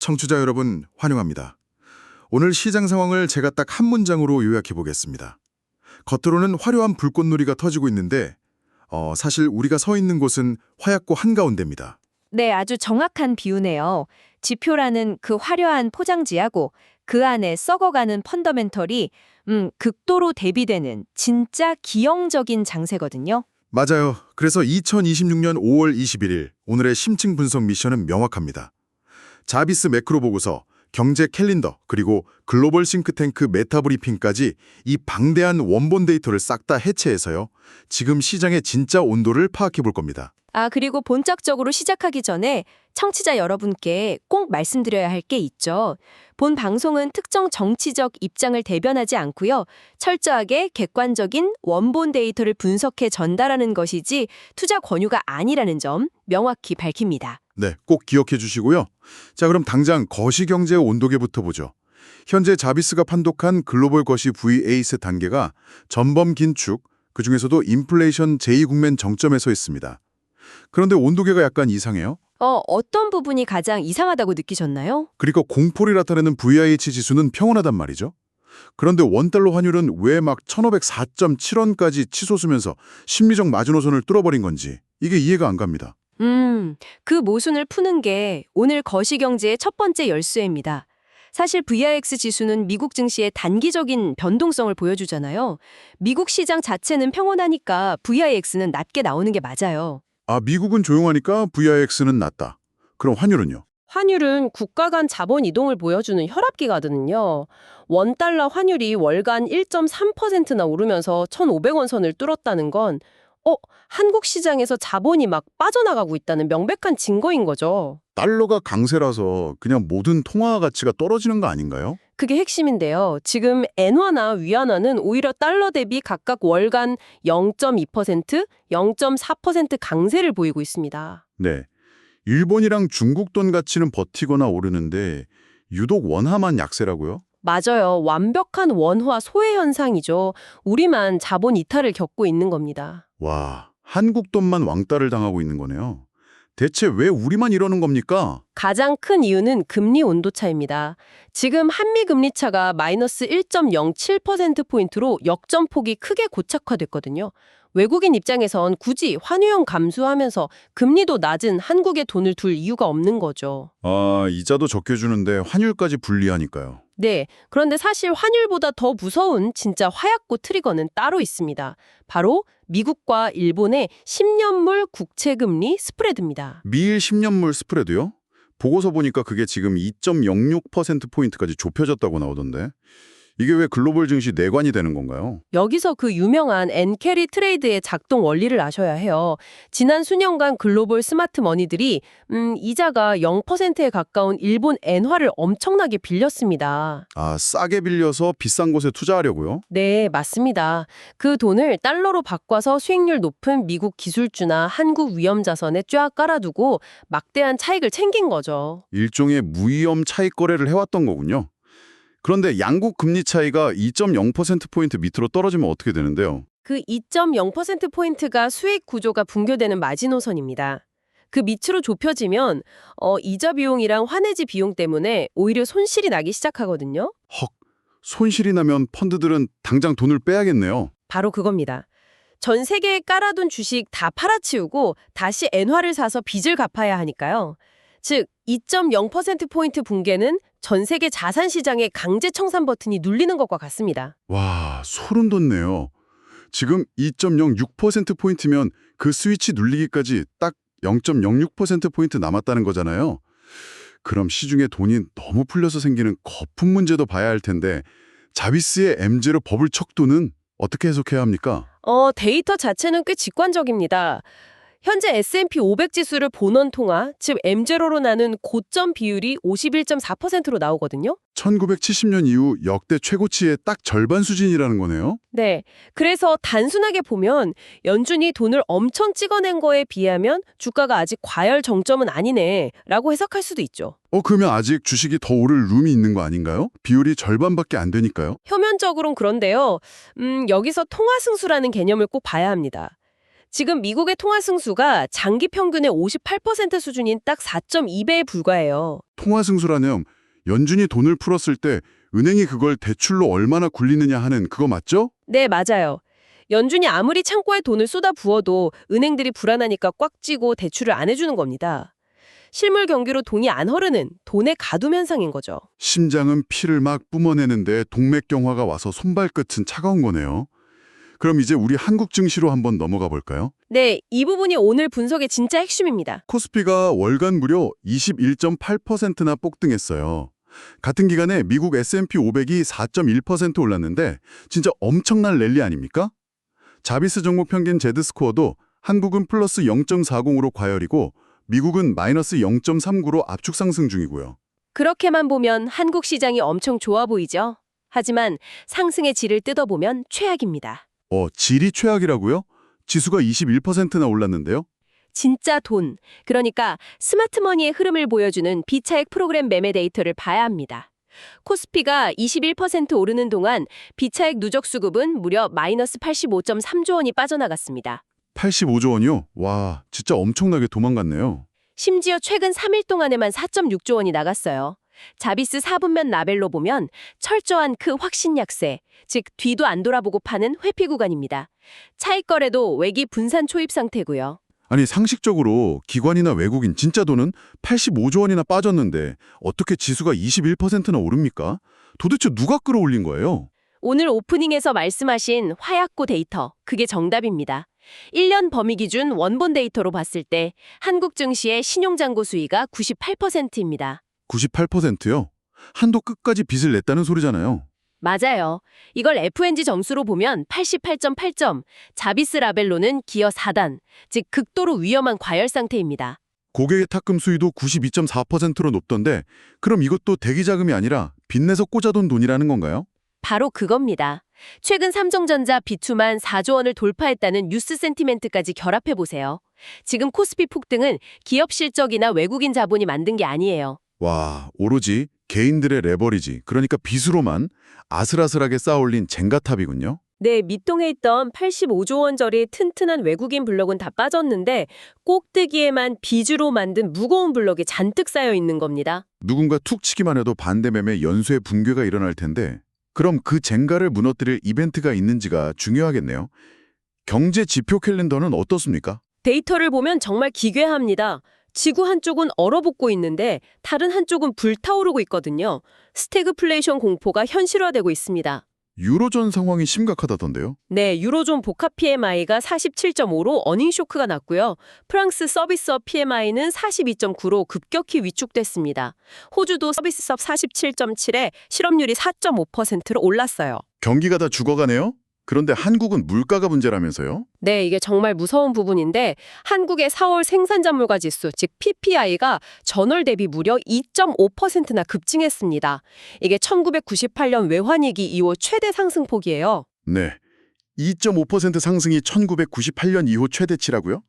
청취자 여러분 환영합니다. 오늘 시장 상황을 제가 딱 한 문장으로 요약해 보겠습니다. 겉으로는 화려한 불꽃놀이가 터지고 있는데 사실 우리가 서 있는 곳은 화약고 한가운데입니다. 네, 아주 정확한 비유네요. 지표라는 그 화려한 포장지하고 그 안에 썩어가는 펀더멘털이 극도로 대비되는 진짜 기형적인 장세거든요. 맞아요. 그래서 2026년 5월 21일 오늘의 심층 분석 미션은 명확합니다. 자비스 매크로 보고서, 경제 캘린더, 그리고 글로벌 싱크탱크 메타브리핑까지 이 방대한 원본 데이터를 싹 다 해체해서요. 지금 시장의 진짜 온도를 파악해 볼 겁니다. 그리고 본격적으로 시작하기 전에 청취자 여러분께 꼭 말씀드려야 할 게 있죠. 본 방송은 특정 정치적 입장을 대변하지 않고요. 철저하게 객관적인 원본 데이터를 분석해 전달하는 것이지 투자 권유가 아니라는 점 명확히 밝힙니다. 네, 꼭 기억해 주시고요. 자, 그럼 당장 거시경제 온도계부터 보죠. 현재 자비스가 판독한 글로벌 거시 VAS 단계가 전범 긴축, 그중에서도 인플레이션 제2국면 정점에 서 있습니다. 그런데 온도계가 약간 이상해요. 어떤 부분이 가장 이상하다고 느끼셨나요? 그러니까 공포를 나타내는 VIH 지수는 평온하단 말이죠. 그런데 원달러 환율은 왜 막 1,504.7원까지 치솟으면서 심리적 마지노선을 뚫어버린 건지 이게 이해가 안 갑니다. 그 모순을 푸는 게 오늘 거시경제의 첫 번째 열쇠입니다. 사실 VIX 지수는 미국 증시의 단기적인 변동성을 보여주잖아요. 미국 시장 자체는 평온하니까 VIX는 낮게 나오는 게 맞아요. 미국은 조용하니까 VIX는 낮다. 그럼 환율은요? 환율은 국가 간 자본 이동을 보여주는 혈압기거든요. 원달러 환율이 월간 1.3%나 오르면서 1,500원 선을 뚫었다는 건 한국 시장에서 자본이 막 빠져나가고 있다는 명백한 증거인 거죠. 달러가 강세라서 그냥 모든 통화 가치가 떨어지는 거 아닌가요? 그게 핵심인데요. 지금 엔화나 위안화는 오히려 달러 대비 각각 월간 0.2%, 0.4% 강세를 보이고 있습니다. 네. 일본이랑 중국 돈 가치는 버티거나 오르는데 유독 원화만 약세라고요? 맞아요. 완벽한 원화 소외 현상이죠. 우리만 자본 이탈을 겪고 있는 겁니다. 와, 한국 돈만 왕따를 당하고 있는 거네요. 대체 왜 우리만 이러는 겁니까? 가장 큰 이유는 금리 온도차입니다. 지금 한미 금리 차가 마이너스 1.07%포인트로 역전폭이 크게 고착화됐거든요. 외국인 입장에선 굳이 환율 감수하면서 금리도 낮은 한국에 돈을 둘 이유가 없는 거죠. 이자도 적게 주는데 환율까지 불리하니까요. 네, 그런데 사실 환율보다 더 무서운 진짜 화약고 트리거는 따로 있습니다. 바로 미국과 일본의 10년물 국채금리 스프레드입니다. 미일 10년물 스프레드요? 보고서 보니까 그게 지금 2.06%포인트까지 좁혀졌다고 나오던데. 이게 왜 글로벌 증시 내관이 되는 건가요? 여기서 그 유명한 엔캐리 트레이드의 작동 원리를 아셔야 해요. 지난 수년간 글로벌 스마트 머니들이 이자가 0%에 가까운 일본 엔화를 엄청나게 빌렸습니다. 싸게 빌려서 비싼 곳에 투자하려고요? 네, 맞습니다. 그 돈을 달러로 바꿔서 수익률 높은 미국 기술주나 한국 위험자산에 쫙 깔아두고 막대한 차익을 챙긴 거죠. 일종의 무위험 차익 거래를 해왔던 거군요. 그런데 양국 금리 차이가 2.0%포인트 밑으로 떨어지면 어떻게 되는데요? 그 2.0%포인트가 수익 구조가 붕괴되는 마지노선입니다. 그 밑으로 좁혀지면 이자 비용이랑 환해지 비용 때문에 오히려 손실이 나기 시작하거든요. 헉, 손실이 나면 펀드들은 당장 돈을 빼야겠네요. 바로 그겁니다. 전 세계에 깔아둔 주식 다 팔아치우고 다시 엔화를 사서 빚을 갚아야 하니까요. 즉 2.0%포인트 붕괴는 전 세계 자산 시장의 강제 청산 버튼이 눌리는 것과 같습니다. 와, 소름 돋네요. 지금 2.06%포인트면 그 스위치 눌리기까지 딱 0.06%포인트 남았다는 거잖아요. 그럼 시중에 돈이 너무 풀려서 생기는 거품 문제도 봐야 할 텐데 자비스의 M제로 버블 척도는 어떻게 해석해야 합니까? 데이터 자체는 꽤 직관적입니다. 현재 S&P 500 지수를 본원 통화, 즉 M0로 나눈 고점 비율이 51.4%로 나오거든요. 1970년 이후 역대 최고치의 딱 절반 수준이라는 거네요. 네, 그래서 단순하게 보면 연준이 돈을 엄청 찍어낸 거에 비하면 주가가 아직 과열 정점은 아니네 라고 해석할 수도 있죠. 그러면 아직 주식이 더 오를 룸이 있는 거 아닌가요? 비율이 절반밖에 안 되니까요. 표면적으로는 그런데요. 여기서 통화승수라는 개념을 꼭 봐야 합니다. 지금 미국의 통화 승수가 장기 평균의 58% 수준인 딱 4.2배에 불과해요. 통화 승수라면 연준이 돈을 풀었을 때 은행이 그걸 대출로 얼마나 굴리느냐 하는 그거 맞죠? 네, 맞아요. 연준이 아무리 창고에 돈을 쏟아 부어도 은행들이 불안하니까 꽉 쥐고 대출을 안 해주는 겁니다. 실물 경기로 돈이 안 흐르는 돈의 가둠 현상인 거죠. 심장은 피를 막 뿜어내는데 동맥경화가 와서 손발끝은 차가운 거네요. 그럼 이제 우리 한국 증시로 한번 넘어가 볼까요? 네, 이 부분이 오늘 분석의 진짜 핵심입니다. 코스피가 월간 무려 21.8%나 폭등했어요. 같은 기간에 미국 S&P 500이 4.1% 올랐는데 진짜 엄청난 랠리 아닙니까? 자비스 종목 평균 Z스코어도 한국은 플러스 0.40으로 과열이고 미국은 마이너스 0.39로 압축 상승 중이고요. 그렇게만 보면 한국 시장이 엄청 좋아 보이죠? 하지만 상승의 질을 뜯어보면 최악입니다. 질이 최악이라고요? 지수가 21%나 올랐는데요? 진짜 돈, 그러니까 스마트머니의 흐름을 보여주는 비차익 프로그램 매매 데이터를 봐야 합니다. 코스피가 21% 오르는 동안 비차익 누적 수급은 무려 마이너스 85.3조 원이 빠져나갔습니다. 85조 원이요? 와, 진짜 엄청나게 도망갔네요. 심지어 최근 3일 동안에만 4.6조 원이 나갔어요. 자비스 4분면 라벨로 보면 철저한 그 확신 약세, 즉 뒤도 안 돌아보고 파는 회피 구간입니다. 차익 거래도 외기 분산 초입 상태고요. 아니 상식적으로 기관이나 외국인 진짜 돈은 85조 원이나 빠졌는데 어떻게 지수가 21%나 오릅니까? 도대체 누가 끌어올린 거예요? 오늘 오프닝에서 말씀하신 화약고 데이터, 그게 정답입니다. 1년 범위 기준 원본 데이터로 봤을 때 한국 증시의 신용잔고 수위가 98%입니다. 98%요? 한도 끝까지 빚을 냈다는 소리잖아요. 맞아요. 이걸 FNG 점수로 보면 88.8점, 자비스 라벨로는 기어 4단, 즉 극도로 위험한 과열 상태입니다. 고객의 탁금 수위도 92.4%로 높던데 그럼 이것도 대기자금이 아니라 빚내서 꽂아둔 돈이라는 건가요? 바로 그겁니다. 최근 삼성전자 비투만 4조 원을 돌파했다는 뉴스 센티멘트까지 결합해보세요. 지금 코스피 폭등은 기업 실적이나 외국인 자본이 만든 게 아니에요. 와, 오로지 개인들의 레버리지, 그러니까 빚으로만 아슬아슬하게 쌓아올린 젠가탑이군요. 네, 밑동에 있던 85조 원짜리 튼튼한 외국인 블록은 다 빠졌는데 꼭대기에만 빚으로 만든 무거운 블록이 잔뜩 쌓여 있는 겁니다. 누군가 툭 치기만 해도 반대 매매 연쇄 붕괴가 일어날 텐데 그럼 그 젠가를 무너뜨릴 이벤트가 있는지가 중요하겠네요. 경제 지표 캘린더는 어떻습니까? 데이터를 보면 정말 기괴합니다. 지구 한쪽은 얼어붙고 있는데 다른 한쪽은 불타오르고 있거든요. 스태그플레이션 공포가 현실화되고 있습니다. 유로존 상황이 심각하다던데요. 네, 유로존 복합 PMI가 47.5로 어닝 쇼크가 났고요. 프랑스 서비스업 PMI는 42.9로 급격히 위축됐습니다. 호주도 서비스업 47.7에 실업률이 4.5%로 올랐어요. 경기가 다 죽어가네요? 그런데 한국은 물가가 문제라면서요? 네, 이게 정말 무서운 부분인데 한국의 4월 생산자물가 지수, 즉 PPI가 전월 대비 무려 2.5%나 급증했습니다. 이게 1998년 외환위기 이후 최대 상승폭이에요. 네. 2.5% 상승이 1998년 이후 최대치라고요?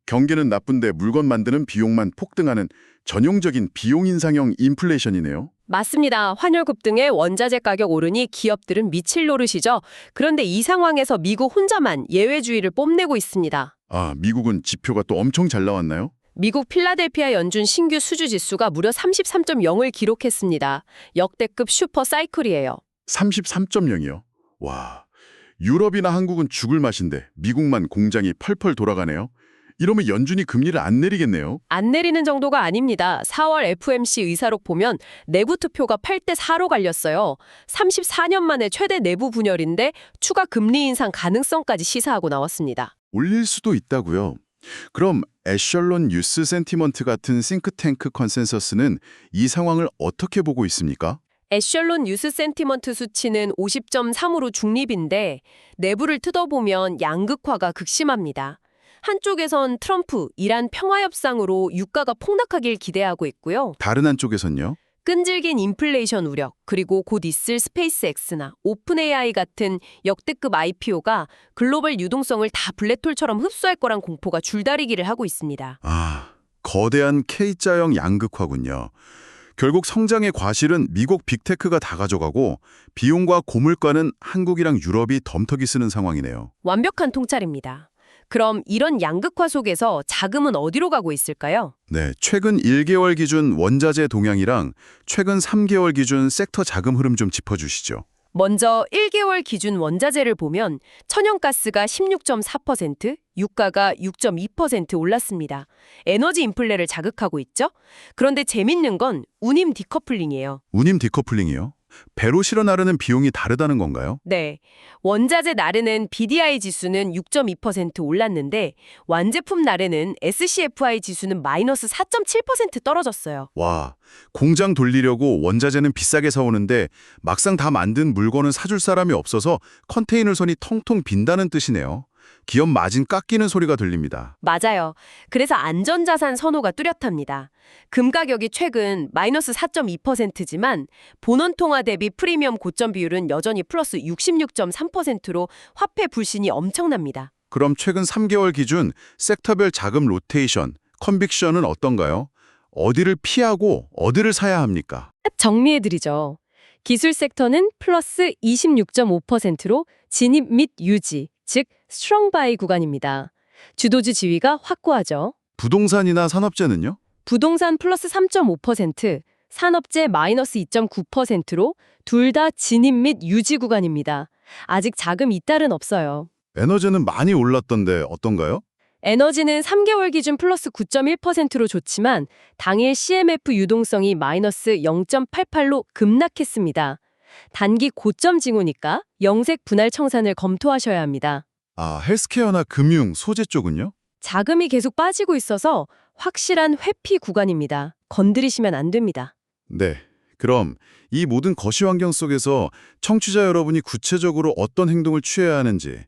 경기는 나쁜데 물건 만드는 비용만 폭등하는 전형적인 비용 인상형 인플레이션이네요. 맞습니다. 환율 급등에 원자재 가격 오르니 기업들은 미칠 노릇이죠. 그런데 이 상황에서 미국 혼자만 예외주의를 뽐내고 있습니다. 아, 미국은 지표가 또 엄청 잘 나왔나요? 미국 필라델피아 연준 신규 수주 지수가 무려 33.0을 기록했습니다. 역대급 슈퍼 사이클이에요. 33.0이요. 와, 유럽이나 한국은 죽을 맛인데 미국만 공장이 펄펄 돌아가네요. 이러면 연준이 금리를 안 내리겠네요. 안 내리는 정도가 아닙니다. 4월 FOMC 의사록 보면 내부 투표가 8대4로 갈렸어요. 34년 만에 최대 내부 분열인데 추가 금리 인상 가능성까지 시사하고 나왔습니다. 올릴 수도 있다고요. 그럼 애셜론 뉴스 센티먼트 같은 싱크탱크 컨센서스는 이 상황을 어떻게 보고 있습니까? 애셜론 뉴스 센티먼트 수치는 50.3으로 중립인데 내부를 뜯어보면 양극화가 극심합니다. 한쪽에선 트럼프, 이란 평화협상으로 유가가 폭락하길 기대하고 있고요. 다른 한쪽에선요? 끈질긴 인플레이션 우려, 그리고 곧 있을 스페이스X나 오픈 AI 같은 역대급 IPO가 글로벌 유동성을 다 블랙홀처럼 흡수할 거란 공포가 줄다리기를 하고 있습니다. 아, 거대한 K자형 양극화군요. 결국 성장의 과실은 미국 빅테크가 다 가져가고 비용과 고물가는 한국이랑 유럽이 덤터기 쓰는 상황이네요. 완벽한 통찰입니다. 그럼 이런 양극화 속에서 자금은 어디로 가고 있을까요? 네, 최근 1개월 기준 원자재 동향이랑 최근 3개월 기준 섹터 자금 흐름 좀 짚어주시죠. 먼저 1개월 기준 원자재를 보면 천연가스가 16.4%, 유가가 6.2% 올랐습니다. 에너지 인플레를 자극하고 있죠? 그런데 재밌는 건 운임 디커플링이에요. 운임 디커플링이요? 배로 실어 나르는 비용이 다르다는 건가요? 네. 원자재 나르는 BDI 지수는 6.2% 올랐는데 완제품 나르는 SCFI 지수는 마이너스 4.7% 떨어졌어요. 와, 공장 돌리려고 원자재는 비싸게 사오는데 막상 다 만든 물건은 사줄 사람이 없어서 컨테이너선이 텅텅 빈다는 뜻이네요. 기업 마진 깎이는 소리가 들립니다. 맞아요. 그래서 안전자산 선호가 뚜렷합니다. 금 가격이 최근 마이너스 4.2%지만 본원통화 대비 프리미엄 고점 비율은 여전히 플러스 66.3%로 화폐 불신이 엄청납니다. 그럼 최근 3개월 기준 섹터별 자금 로테이션, 컨빅션은 어떤가요? 어디를 피하고 어디를 사야 합니까? 정리해드리죠. 기술 섹터는 플러스 26.5%로 진입 및 유지, 즉 스트롱 바이 구간입니다. 주도주 지위가 확고하죠. 부동산이나 산업재는요? 부동산 플러스 3.5%, 산업재 마이너스 2.9%로 둘 다 진입 및 유지 구간입니다. 아직 자금 이탈은 없어요. 에너지는 많이 올랐던데 어떤가요? 에너지는 3개월 기준 플러스 9.1%로 좋지만 당일 CMF 유동성이 마이너스 0.88로 급락했습니다. 단기 고점 징후니까 영색 분할 청산을 검토하셔야 합니다. 아, 헬스케어나 금융, 소재 쪽은요? 자금이 계속 빠지고 있어서 확실한 회피 구간입니다. 건드리시면 안 됩니다. 네. 그럼 이 모든 거시 환경 속에서 청취자 여러분이 구체적으로 어떤 행동을 취해야 하는지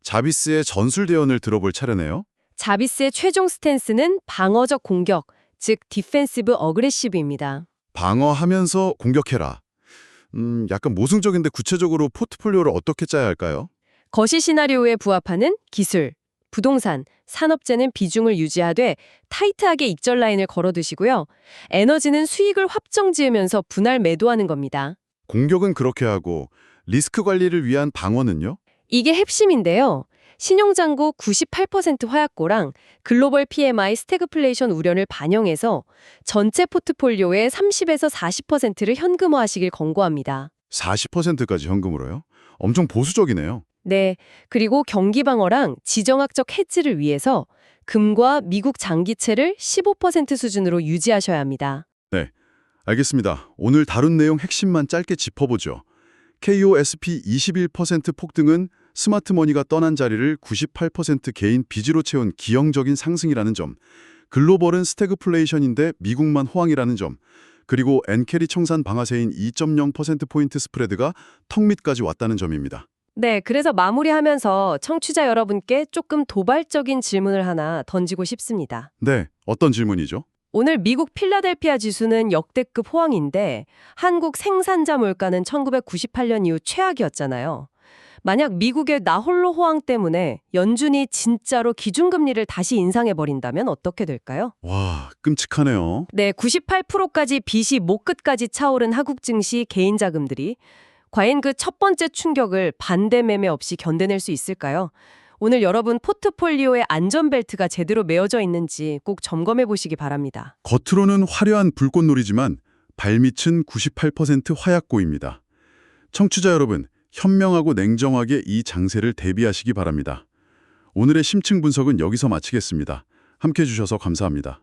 자비스의 전술 대언을 들어볼 차례네요. 자비스의 최종 스탠스는 방어적 공격, 즉 디펜시브 어그레시브입니다. 방어하면서 공격해라. 약간 모순적인데 구체적으로 포트폴리오를 어떻게 짜야 할까요? 거시 시나리오에 부합하는 기술, 부동산, 산업재는 비중을 유지하되 타이트하게 익절 라인을 걸어두시고요. 에너지는 수익을 확정지으면서 분할 매도하는 겁니다. 공격은 그렇게 하고 리스크 관리를 위한 방어는요? 이게 핵심인데요. 신용잔고 98% 화약고랑 글로벌 PMI 스태그플레이션 우려를 반영해서 전체 포트폴리오의 30에서 40%를 현금화하시길 권고합니다. 40%까지 현금으로요? 엄청 보수적이네요. 네, 그리고 경기 방어랑 지정학적 해지를 위해서 금과 미국 장기채를 15% 수준으로 유지하셔야 합니다. 네, 알겠습니다. 오늘 다룬 내용 핵심만 짧게 짚어보죠. KOSP 21% 폭등은 스마트머니가 떠난 자리를 98% 개인 빚으로 채운 기형적인 상승이라는 점, 글로벌은 스태그플레이션인데 미국만 호황이라는 점, 그리고 엔캐리 청산 방아쇠인 2.0%포인트 스프레드가 턱 밑까지 왔다는 점입니다. 네, 그래서 마무리하면서 청취자 여러분께 조금 도발적인 질문을 하나 던지고 싶습니다. 네, 어떤 질문이죠? 오늘 미국 필라델피아 지수는 역대급 호황인데 한국 생산자 물가는 1998년 이후 최악이었잖아요. 만약 미국의 나홀로 호황 때문에 연준이 진짜로 기준금리를 다시 인상해버린다면 어떻게 될까요? 와, 끔찍하네요. 네, 98%까지 빚이 목 끝까지 차오른 하국 증시 개인 자금들이 과연 그 첫 번째 충격을 반대 매매 없이 견뎌낼 수 있을까요? 오늘 여러분 포트폴리오의 안전벨트가 제대로 메어져 있는지 꼭 점검해 보시기 바랍니다. 겉으로는 화려한 불꽃놀이지만 발밑은 98% 화약고입니다. 청취자 여러분, 현명하고 냉정하게 이 장세를 대비하시기 바랍니다. 오늘의 심층 분석은 여기서 마치겠습니다. 함께해 주셔서 감사합니다.